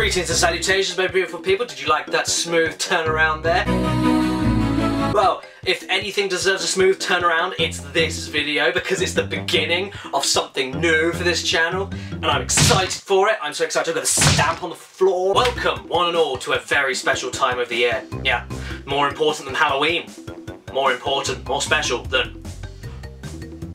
Greetings and salutations, my beautiful people. Did you like that smooth turnaround there? Well, if anything deserves a smooth turnaround, it's this video, because it's the beginning of something new for this channel, and I'm excited for it. I'm so excited I've got a stamp on the floor. Welcome, one and all, to a very special time of the year. Yeah, more important than Halloween. More important, more special than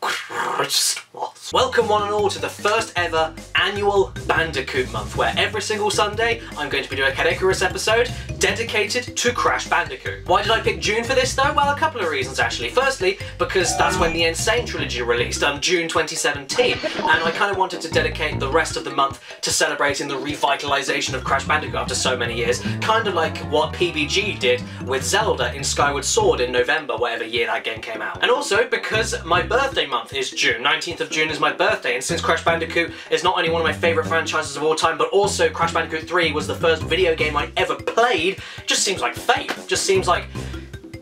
Christmas. Welcome one and all to the first ever annual Bandicoot month, where every single Sunday I'm going to be doing a Caddicarus episode dedicated to Crash Bandicoot. Why did I pick June for this though? Well, a couple of reasons actually. Firstly, because that's when the Insane trilogy released, June 2017, and I kind of wanted to dedicate the rest of the month to celebrating the revitalization of Crash Bandicoot after so many years, kind of like what PBG did with Zelda in Skyward Sword in November, whatever year that game came out. And also because my birthday month is June. 19th of June is my birthday, and since Crash Bandicoot is not only one of my favourite franchises of all time, but also Crash Bandicoot 3 was the first video game I ever played, it just seems like fate. Just seems like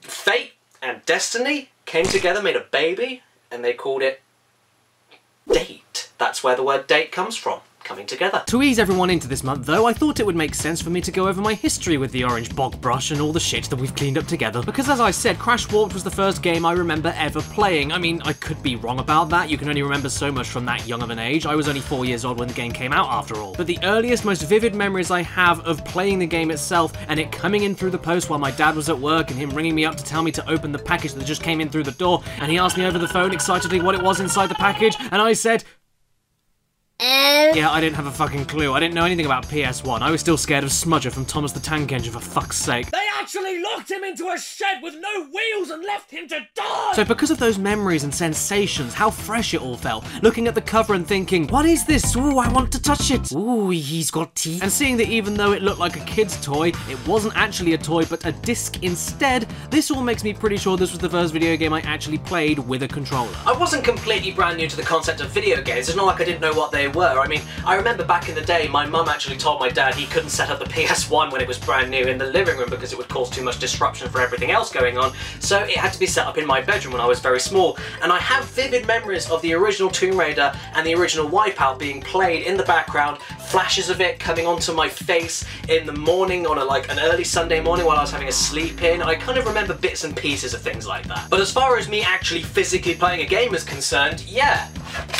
fate and destiny came together, made a baby, and they called it date. That's where the word date comes from. Coming together. To ease everyone into this month though, I thought it would make sense for me to go over my history with the orange bog brush and all the shit that we've cleaned up together, because as I said, Crash Warped was the first game I remember ever playing. I mean, I could be wrong about that, you can only remember so much from that young of an age. I was only 4 years old when the game came out after all. But the earliest, most vivid memories I have of playing the game itself and it coming in through the post while my dad was at work and him ringing me up to tell me to open the package that just came in through the door, and he asked me over the phone excitedly what it was inside the package, and I said, yeah, I didn't have a fucking clue. I didn't know anything about PS1. I was still scared of Smudger from Thomas the Tank Engine, for fuck's sake. They actually locked him into a shed with no wheels and left him to die! So because of those memories and sensations, how fresh it all felt, looking at the cover and thinking, what is this? Ooh, I want to touch it. Ooh, he's got teeth. And seeing that even though it looked like a kid's toy, it wasn't actually a toy but a disc instead, this all makes me pretty sure this was the first video game I actually played with a controller. I wasn't completely brand new to the concept of video games. It's not like I didn't know what they were. I mean, I remember back in the day, my mum actually told my dad he couldn't set up the PS1 when it was brand new in the living room because it would cause too much disruption for everything else going on, so it had to be set up in my bedroom when I was very small. And I have vivid memories of the original Tomb Raider and the original Wipeout being played in the background, flashes of it coming onto my face in the morning on an early Sunday morning while I was having a sleep in. I kind of remember bits and pieces of things like that. But as far as me actually physically playing a game is concerned, yeah,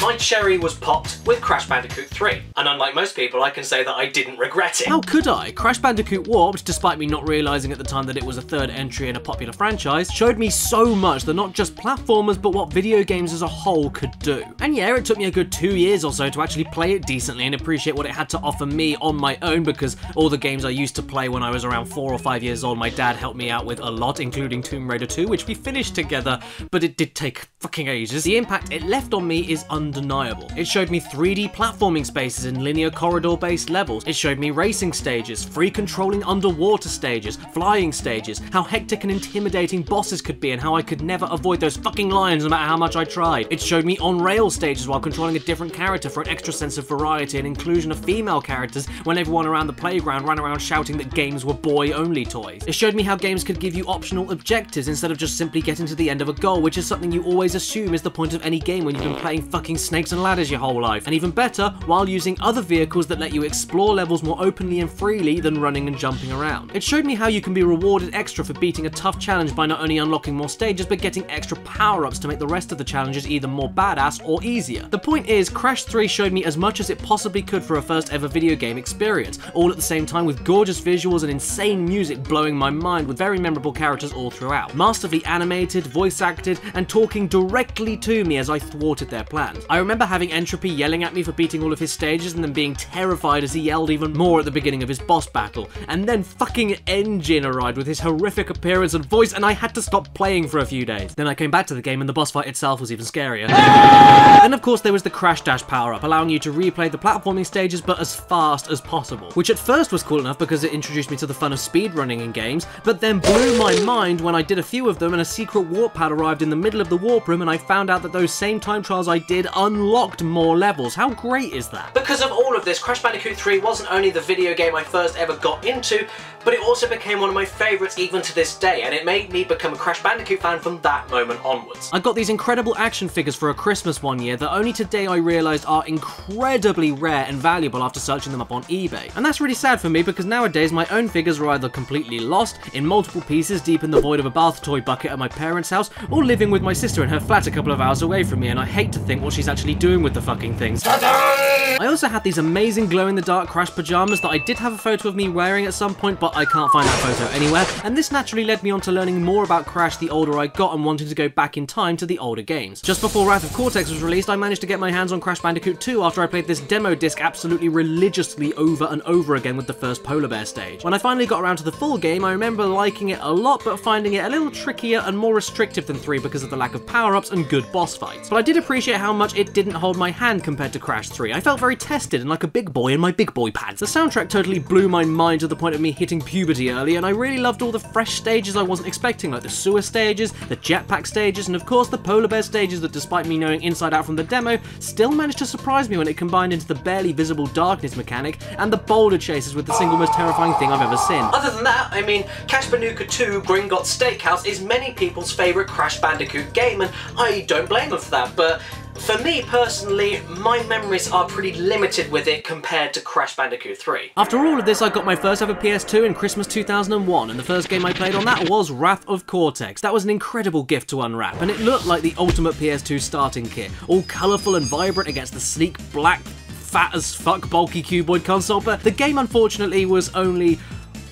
my cherry was popped with Crash Bandicoot 3. And unlike most people, I can say that I didn't regret it. How could I? Crash Bandicoot Warped, despite me not realising at the time that it was a third entry in a popular franchise, showed me so much that not just platformers, but what video games as a whole could do. And yeah, it took me a good 2 years or so to actually play it decently and appreciate what it had to offer me on my own, because all the games I used to play when I was around 4 or 5 years old, my dad helped me out with a lot, including Tomb Raider 2, which we finished together, but it did take fucking ages. The impact it left on me is undeniable. It showed me 3D platforming spaces in linear corridor-based levels. It showed me racing stages, free controlling underwater stages, flying stages, how hectic and intimidating bosses could be and how I could never avoid those fucking lions no matter how much I tried. It showed me on-rail stages while controlling a different character for an extra sense of variety and inclusion of female characters when everyone around the playground ran around shouting that games were boy-only toys. It showed me how games could give you optional objectives instead of just simply getting to the end of a goal, which is something you always assume is the point of any game when you've been playing fucking Snakes and Ladders your whole life. And even better, while using other vehicles that let you explore levels more openly and freely than running and jumping around. It showed me how you can be rewarded extra for beating a tough challenge by not only unlocking more stages, but getting extra power-ups to make the rest of the challenges either more badass or easier. The point is, Crash 3 showed me as much as it possibly could for a first ever video game experience, all at the same time with gorgeous visuals and insane music blowing my mind with very memorable characters all throughout. Masterfully animated, voice acted, and talking directly to me as I thwarted their plans. I remember having Entropy yelling at me for beating all of his stages and then being terrified as he yelled even more at the beginning of his boss battle, and then fucking Engine arrived with his horrific appearance and voice, and I had to stop playing for a few days. Then I came back to the game and the boss fight itself was even scarier. Then of course there was the Crash Dash power-up, allowing you to replay the platforming stages but as fast as possible, which at first was cool enough because it introduced me to the fun of speedrunning in games, but then blew my mind when I did a few of them and a secret warp pad arrived in the middle of the warp room and I found out that those same time trials I did unlocked more levels. How great is that? Because of all of this, Crash Bandicoot 3 wasn't only the video game I first ever got into, but it also became one of my favourites even to this day, and it made me become a Crash Bandicoot fan from that moment onwards. I got these incredible action figures for a Christmas one year that only today I realised are incredibly rare and valuable after searching them up on eBay. And that's really sad for me because nowadays my own figures are either completely lost, in multiple pieces deep in the void of a bath toy bucket at my parents' house, or living with my sister in her flat a couple of hours away from me, and I hate to think what she's actually doing with the fucking things. I also had these amazing glow-in-the-dark Crash pyjamas that I did have a photo of me wearing at some point, but I can't find that photo anywhere, and this naturally led me on to learning more about Crash the older I got and wanting to go back in time to the older games. Just before Wrath of Cortex was released, I managed to get my hands on Crash Bandicoot 2 after I played this demo disc absolutely religiously over and over again with the first Polar Bear stage. When I finally got around to the full game, I remember liking it a lot, but finding it a little trickier and more restrictive than 3 because of the lack of power-ups and good boss fights. But I did appreciate how much it didn't hold my hand compared to Crash 3. I felt very tested and like a big boy in my big boy pants. The soundtrack totally blew my mind to the point of me hitting puberty early, and I really loved all the fresh stages I wasn't expecting, like the sewer stages, the jetpack stages, and of course the Polar Bear stages that, despite me knowing inside out from the demo, still managed to surprise me when it combined into the barely visible darkness mechanic and the boulder chases with the single most terrifying thing I've ever seen. Other than that, I mean, Crash Bandicoot 2 Gringotts Steakhouse is many people's favourite Crash Bandicoot game, and I don't blame them for that, but for me personally, my memories are pretty limited with it compared to Crash Bandicoot 3. After all of this, I got my first ever PS2 in Christmas 2001, and the first game I played on that was Wrath of Cortex. That was an incredible gift to unwrap, and it looked like the ultimate PS2 starting kit, all colourful and vibrant against the sleek, black, fat as fuck bulky cuboid console, but the game unfortunately was only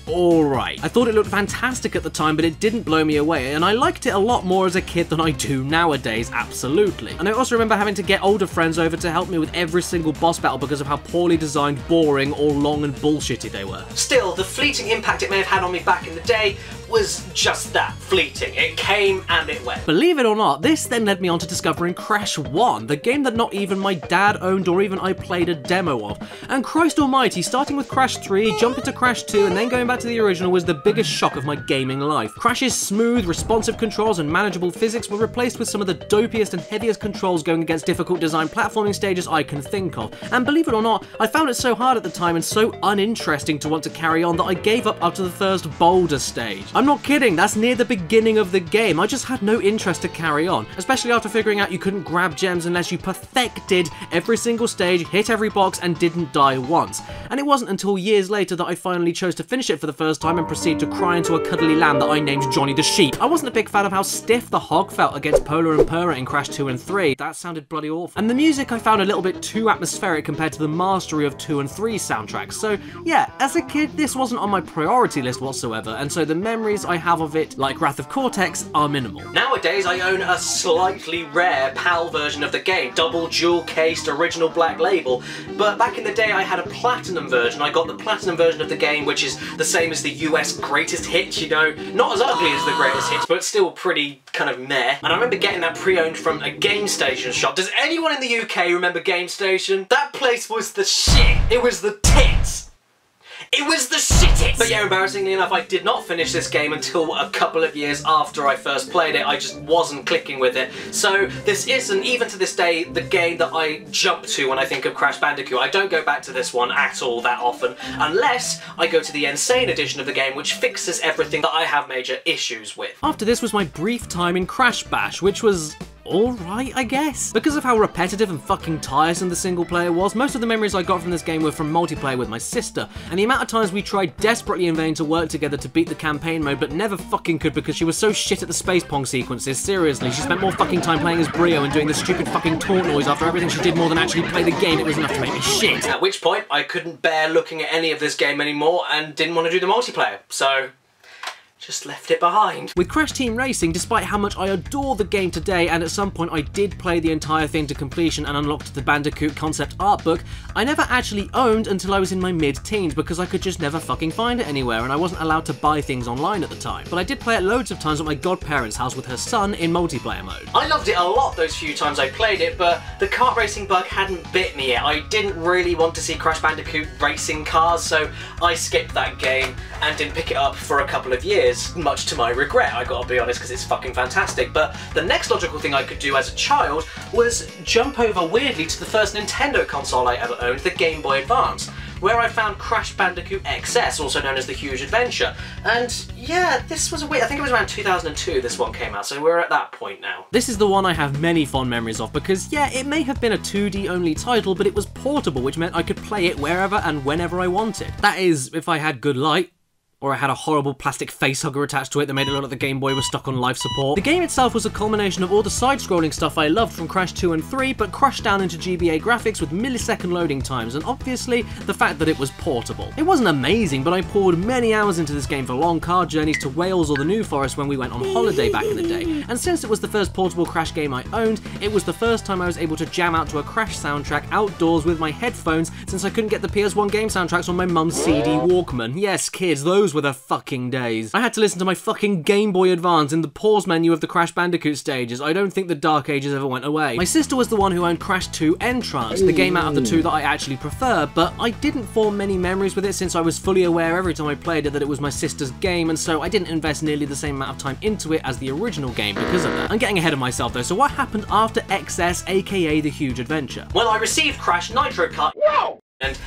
alright. I thought it looked fantastic at the time, but it didn't blow me away, and I liked it a lot more as a kid than I do nowadays, absolutely. And I also remember having to get older friends over to help me with every single boss battle because of how poorly designed, boring, or long and bullshitty they were. Still, the fleeting impact it may have had on me back in the day was just that, fleeting. It came and it went. Believe it or not, this then led me on to discovering Crash 1, the game that not even my dad owned or even I played a demo of. And Christ almighty, starting with Crash 3, jumping to Crash 2, and then going back to the original was the biggest shock of my gaming life. Crash's smooth, responsive controls and manageable physics were replaced with some of the dopiest and heaviest controls going against difficult design platforming stages I can think of. And believe it or not, I found it so hard at the time and so uninteresting to want to carry on that I gave up after the first boulder stage. I'm not kidding, that's near the beginning of the game. I just had no interest to carry on, especially after figuring out you couldn't grab gems unless you perfected every single stage, hit every box, and didn't die once. And it wasn't until years later that I finally chose to finish it for the first time and proceed to cry into a cuddly lamb that I named Johnny the Sheep. I wasn't a big fan of how stiff the hog felt against Polar and Purah in Crash 2 and 3. That sounded bloody awful. And the music I found a little bit too atmospheric compared to the mastery of 2 and 3 soundtracks. So yeah, as a kid, this wasn't on my priority list whatsoever, and so the memories I have of it, like Wrath of Cortex, are minimal. Nowadays, I own a slightly rare PAL version of the game, double jewel-cased original black label, but back in the day I had a platinum version. I got the platinum version of the game, which is the same as the US greatest hits, you know, not as ugly as the greatest hits, but still pretty kind of meh. And I remember getting that pre-owned from a Game Station shop. Does anyone in the UK remember Game Station? That place was the shit. It was the tits. It was the shittest! But yeah, embarrassingly enough, I did not finish this game until a couple of years after I first played it. I just wasn't clicking with it. So this isn't, even to this day, the game that I jump to when I think of Crash Bandicoot. I don't go back to this one at all that often, unless I go to the Insane edition of the game, which fixes everything that I have major issues with. After this was my brief time in Crash Bash, which was alright, I guess. Because of how repetitive and fucking tiresome the single player was, most of the memories I got from this game were from multiplayer with my sister, and the amount of times we tried desperately in vain to work together to beat the campaign mode, but never fucking could because she was so shit at the space pong sequences. Seriously, she spent more fucking time playing as Brio and doing the stupid fucking taunt noise after everything she did more than actually play the game. It was enough to make me shit. At which point, I couldn't bear looking at any of this game anymore and didn't want to do the multiplayer, so just left it behind. With Crash Team Racing, despite how much I adore the game today, and at some point I did play the entire thing to completion and unlocked the Bandicoot concept art book, I never actually owned until I was in my mid-teens because I could just never fucking find it anywhere and I wasn't allowed to buy things online at the time. But I did play it loads of times at my godparents' house with her son in multiplayer mode. I loved it a lot those few times I played it, but the kart racing bug hadn't bit me yet. I didn't really want to see Crash Bandicoot racing cars, so I skipped that game and didn't pick it up for a couple of years. Much to my regret, I gotta be honest, because it's fucking fantastic. But the next logical thing I could do as a child was jump over weirdly to the first Nintendo console I ever owned, the Game Boy Advance. where I found Crash Bandicoot XS, also known as The Huge Adventure. And yeah, this was I think it was around 2002 this one came out, so we're at that point now. This is the one I have many fond memories of because, yeah, it may have been a 2D only title, but it was portable, which meant I could play it wherever and whenever I wanted. That is, if I had good light. Or I had a horrible plastic facehugger attached to it that made it look like the Game Boy was stuck on life support. The game itself was a culmination of all the side-scrolling stuff I loved from Crash 2 and 3, but crushed down into GBA graphics with millisecond loading times, and obviously, the fact that it was portable. It wasn't amazing, but I poured many hours into this game for long car journeys to Wales or the New Forest when we went on holiday back in the day. And since it was the first portable Crash game I owned, it was the first time I was able to jam out to a Crash soundtrack outdoors with my headphones, since I couldn't get the PS1 game soundtracks on my mum's CD Walkman. Yes, kids, those were the fucking days. I had to listen to my fucking Game Boy Advance in the pause menu of the Crash Bandicoot stages. I don't think the Dark Ages ever went away. My sister was the one who owned Crash 2 Entrance, the game out of the two that I actually prefer, but I didn't form many memories with it since I was fully aware every time I played it that it was my sister's game, and so I didn't invest nearly the same amount of time into it as the original game because of that. I'm getting ahead of myself though, so what happened after XS, aka The Huge Adventure? Well, I received Crash Nitro Kart. Whoa! And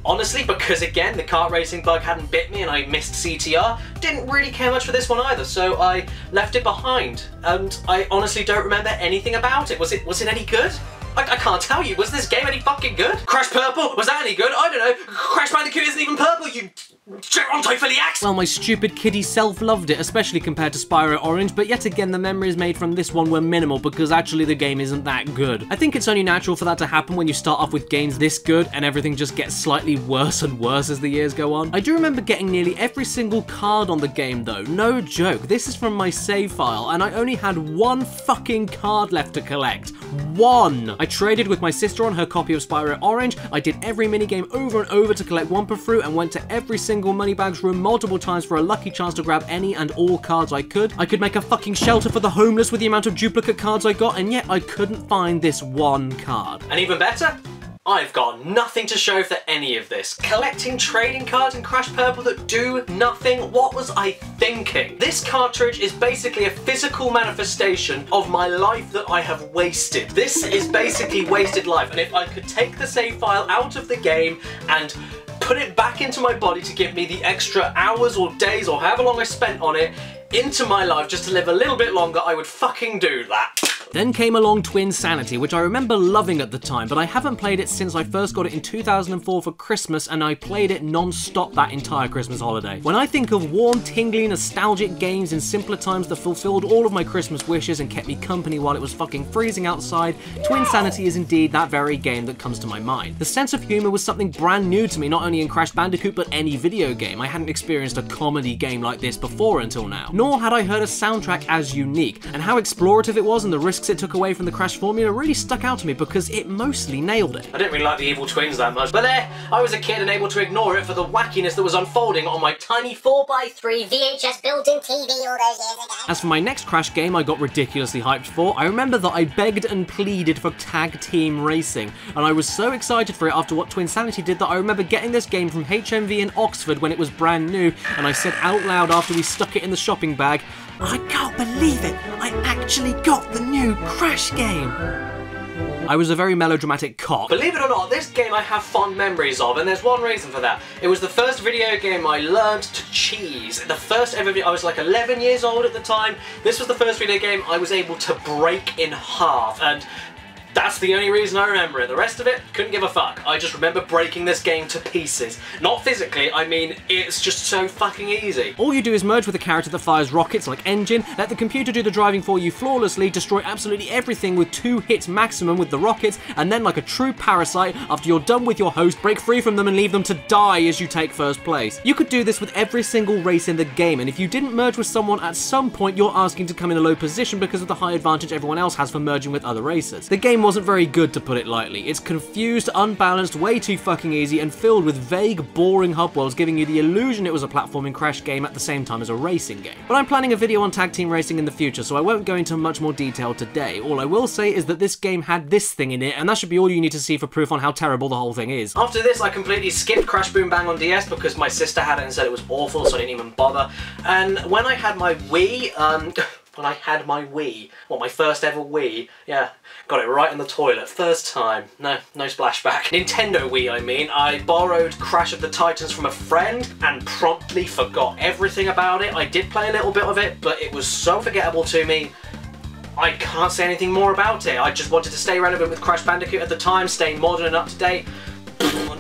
honestly, because again, the kart racing bug hadn't bit me and I missed CTR, didn't really care much for this one either, so I left it behind. And I honestly don't remember anything about it. Was it any good? I can't tell you. Was this game any fucking good? Crash Purple? Was that any good? I don't know. Crash Bandicoot isn't even purple, you Gerontophiliacs! Well, my stupid kiddie self loved it, especially compared to Spyro Orange, but yet again the memories made from this one were minimal because actually the game isn't that good. I think it's only natural for that to happen when you start off with games this good and everything just gets slightly worse and worse as the years go on. I do remember getting nearly every single card on the game though, no joke. This is from my save file and I only had one fucking card left to collect. One! I traded with my sister on her copy of Spyro Orange, I did every minigame over and over to collect Wumpa Fruit and went to every single Moneybags room multiple times for a lucky chance to grab any and all cards I could. I could make a fucking shelter for the homeless with the amount of duplicate cards I got, and yet I couldn't find this one card. And even better, I've got nothing to show for any of this. Collecting trading cards in Crash Purple that do nothing? What was I thinking? This cartridge is basically a physical manifestation of my life that I have wasted. This is basically wasted life, and if I could take the save file out of the game and put it back into my body to give me the extra hours or days or however long I spent on it into my life just to live a little bit longer, I would fucking do that. Then came along Twinsanity, which I remember loving at the time, but I haven't played it since I first got it in 2004 for Christmas, and I played it non-stop that entire Christmas holiday. When I think of warm, tingly, nostalgic games in simpler times that fulfilled all of my Christmas wishes and kept me company while it was fucking freezing outside, Twinsanity is indeed that very game that comes to my mind. The sense of humour was something brand new to me, not only in Crash Bandicoot, but any video game. I hadn't experienced a comedy game like this before until now. Nor had I heard a soundtrack as unique, and how explorative it was and the risks it took away from the Crash formula really stuck out to me because it mostly nailed it. I didn't really like the evil twins that much, but there, I was a kid and able to ignore it for the wackiness that was unfolding on my tiny 4x3 VHS built-in TV all those years ago. As for my next Crash game I got ridiculously hyped for, I remember that I begged and pleaded for tag team racing, and I was so excited for it after what Twinsanity did that I remember getting this game from HMV in Oxford when it was brand new, and I said out loud after we stuck it in the shopping bag, I can't believe it! I actually got the new Crash game! I was a very melodramatic cock. Believe it or not, this game I have fond memories of, and there's one reason for that. It was the first video game I learned to cheese. The first ever video, I was like 11 years old at the time. This was the first video game I was able to break in half, and that's the only reason I remember it. The rest of it, couldn't give a fuck. I just remember breaking this game to pieces. Not physically, I mean, it's just so fucking easy. All you do is merge with a character that fires rockets like Engine, let the computer do the driving for you flawlessly, destroy absolutely everything with 2 hits maximum with the rockets, and then like a true parasite, after you're done with your host, break free from them and leave them to die as you take first place. You could do this with every single race in the game, and if you didn't merge with someone at some point, you're asking to come in a low position because of the high advantage everyone else has for merging with other racers. The game wasn't very good, to put it lightly. It's confused, unbalanced, way too fucking easy, and filled with vague, boring hub worlds, giving you the illusion it was a platforming Crash game at the same time as a racing game. But I'm planning a video on tag team racing in the future, so I won't go into much more detail today. All I will say is that this game had this thing in it, and that should be all you need to see for proof on how terrible the whole thing is. After this, I completely skipped Crash Boom Bang on DS because my sister had it and said it was awful, so I didn't even bother. And when I had my Wii, when I had my Wii. Well, my first ever Wii. Yeah, got it right in the toilet. First time. No splashback. Nintendo Wii, I mean. I borrowed Crash of the Titans from a friend and promptly forgot everything about it. I did play a little bit of it, but it was so forgettable to me. I can't say anything more about it. I just wanted to stay relevant with Crash Bandicoot at the time, stay modern and up to date.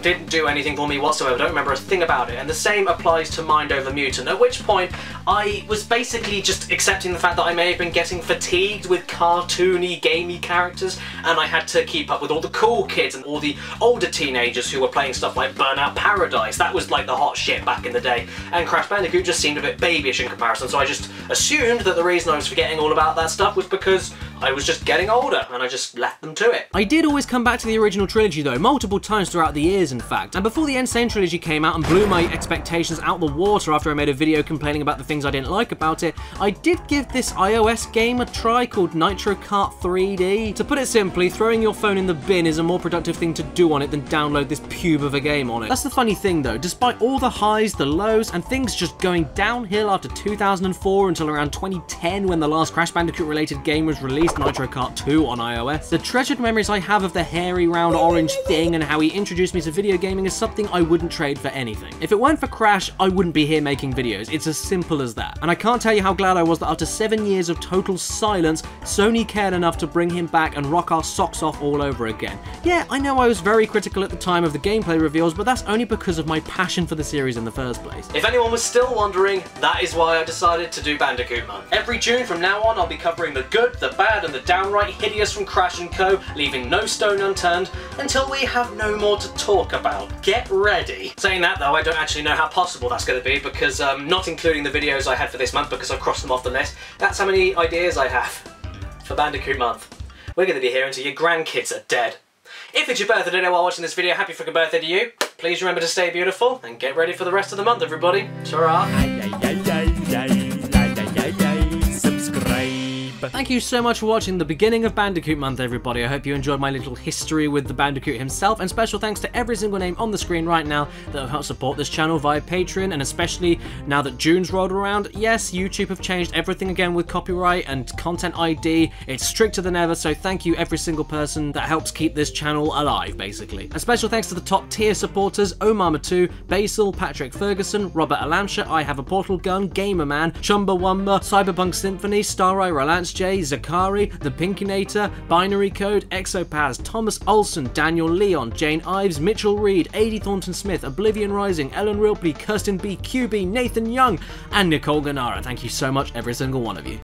Didn't do anything for me whatsoever, don't remember a thing about it. And the same applies to Mind Over Mutant, at which point I was basically just accepting the fact that I may have been getting fatigued with cartoony, gamey characters, and I had to keep up with all the cool kids and all the older teenagers who were playing stuff like Burnout Paradise. That was like the hot shit back in the day, and Crash Bandicoot just seemed a bit babyish in comparison, so I just assumed that the reason I was forgetting all about that stuff was because I was just getting older, and I just left them to it. I did always come back to the original trilogy though, multiple times throughout the years in fact, and before the Insane trilogy came out and blew my expectations out the water after I made a video complaining about the things I didn't like about it, I did give this iOS game a try called Nitro Kart 3D. To put it simply, throwing your phone in the bin is a more productive thing to do on it than download this pube of a game on it. That's the funny thing though, despite all the highs, the lows, and things just going downhill after 2004 until around 2010 when the last Crash Bandicoot related game was released, Nitro Kart 2 on iOS, the treasured memories I have of the hairy round orange thing and how he introduced me to video gaming is something I wouldn't trade for anything. If it weren't for Crash, I wouldn't be here making videos. It's as simple as that. And I can't tell you how glad I was that after 7 years of total silence, Sony cared enough to bring him back and rock our socks off all over again. Yeah, I know I was very critical at the time of the gameplay reveals, but that's only because of my passion for the series in the first place. If anyone was still wondering, that is why I decided to do Bandicoot Month. Every June from now on, I'll be covering the good, the bad, and the downright hideous from Crash & Co., leaving no stone unturned until we have no more to talk about. Get ready. Saying that though, I don't actually know how possible that's going to be because not including the videos I had for this month because I've crossed them off the list, that's how many ideas I have for Bandicoot Month. We're going to be here until your grandkids are dead. If it's your birthday today while watching this video, happy freaking birthday to you. Please remember to stay beautiful and get ready for the rest of the month, everybody. Ta-ra. Thank you so much for watching the beginning of Bandicoot Month, everybody. I hope you enjoyed my little history with the Bandicoot himself, and special thanks to every single name on the screen right now that have helped support this channel via Patreon, and especially now that June's rolled around. Yes, YouTube have changed everything again with copyright and content ID. It's stricter than ever, so thank you every single person that helps keep this channel alive, basically. A special thanks to the top tier supporters: Omar Matu, Basil, Patrick Ferguson, Robert Alamsha, I Have a Portal Gun, Gamerman, Chumbawamba, Cyberpunk Symphony, Stareye, Relance J, Zakari, The Pinkinator, Binary Code, Exopaz, Thomas Olson, Daniel Leon, Jane Ives, Mitchell Reed, Adi Thornton Smith, Oblivion Rising, Ellen Rilpley, Kirsten B, QB, Nathan Young, and Nicole Ganara. Thank you so much, every single one of you.